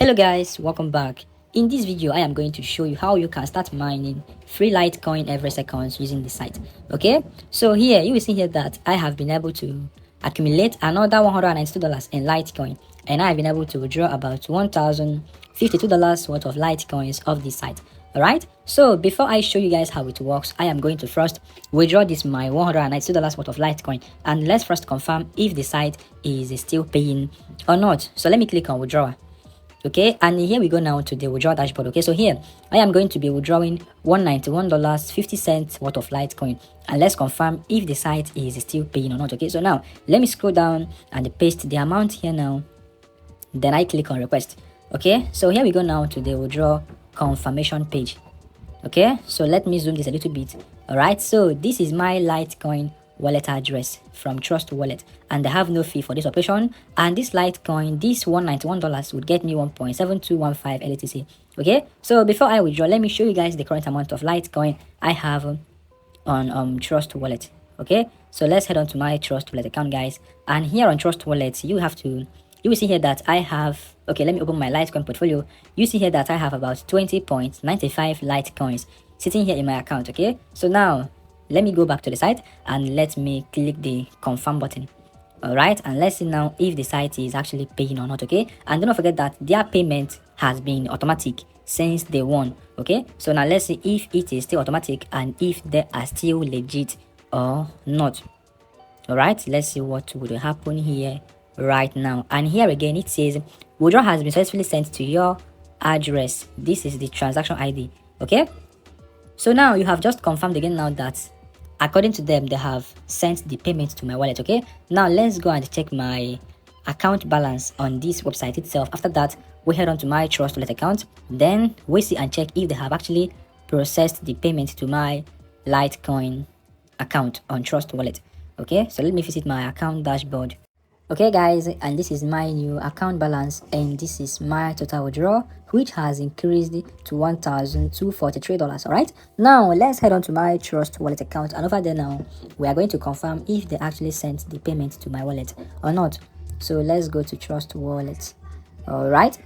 Hello guys, welcome back. In this video I am going to show you how you can start mining free Litecoin every second using the site. Okay, so here you will see here that I have been able to accumulate another $192 in Litecoin, and I have been able to withdraw about $1,052 worth of Litecoins off this site. Alright, so before I show you guys how it works, I am going to first withdraw this my $192 worth of Litecoin, and let's first confirm if the site is still paying or not. So let me click on withdraw. Okay, and here we go now to the withdraw dashboard. Okay, so here I am going to be withdrawing $191.50 worth of Litecoin, and let's confirm if the site is still paying or not. Okay, so now let me scroll down and paste the amount here now, then I click on request. Okay, so here we go now to the withdraw confirmation page. Okay, so let me zoom this a little bit. All right, so this is my Litecoin wallet address from Trust Wallet, and they have no fee for this operation, and this Litecoin, this $191 would get me 1.7215 LTC. Okay, so before I withdraw, let me show you guys the current amount of Litecoin I have on Trust Wallet. Okay, so let's head on to my Trust Wallet account, guys, and here on Trust Wallet you will see here that I have, okay, let me open my Litecoin portfolio. You see here that I have about 20.95 Litecoins sitting here in my account. Okay, so now let me go back to the site and let me click the confirm button. All right, and let's see now if the site is actually paying or not. Okay, and don't forget that their payment has been automatic since day one. Okay, so now let's see if it is still automatic and if they are still legit or not. All right, let's see what would happen here right now. And here again it says withdrawal has been successfully sent to your address. This is the transaction ID. Okay, so now you have just confirmed again now that according to them they have sent the payment to my wallet. Okay, now let's go and check my account balance on this website itself. After that we head on to my Trust Wallet account, then we see and check if they have actually processed the payment to my Litecoin account on Trust Wallet. Okay, so let me visit my account dashboard. Okay guys, and this is my new account balance, and this is my total withdrawal, which has increased to $1,243. All right, now let's head on to my Trust Wallet account, and over there now we are going to confirm if they actually sent the payment to my wallet or not. So let's go to Trust Wallet. All right,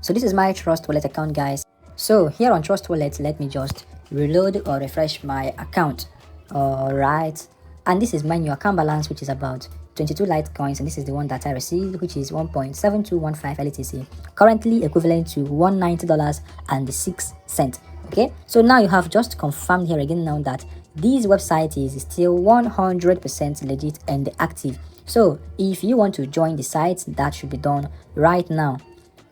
so this is my Trust Wallet account, guys. So here on Trust Wallet, let me just reload or refresh my account. All right, and this is my new account balance, which is about 22 Litecoins, and this is the one that I received, which is 1.7215 LTC, currently equivalent to $190.06. Okay, so now you have just confirmed here again now that this website is still 100% legit and active. So if you want to join the site, that should be done right now.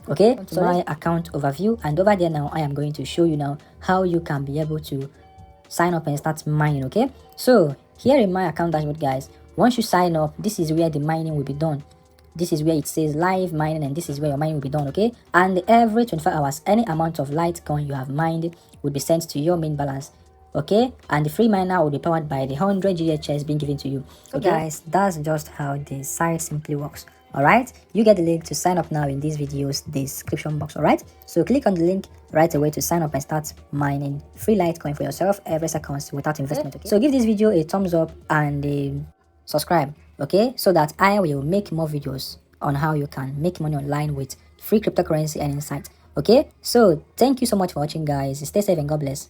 Okay, so my account overview, and over there now I am going to show you now how you can be able to sign up and start mining. Okay, so here in my account dashboard, guys, once you sign up, this is where the mining will be done. This is where it says live mining, and this is where your mining will be done. Okay, and every 24 hours any amount of Litecoin you have mined will be sent to your main balance. Okay, and the free miner will be powered by the 100 GHS being given to you. Okay guys, that's just how the site simply works. All right, you get the link to sign up now in this video's description box. All right, so click on the link right away to sign up and start mining free Litecoin for yourself every second without investment. Okay, so give this video a thumbs up and subscribe, okay, so that I will make more videos on how you can make money online with free cryptocurrency and insight. Okay, so thank you so much for watching, guys. Stay safe and God bless.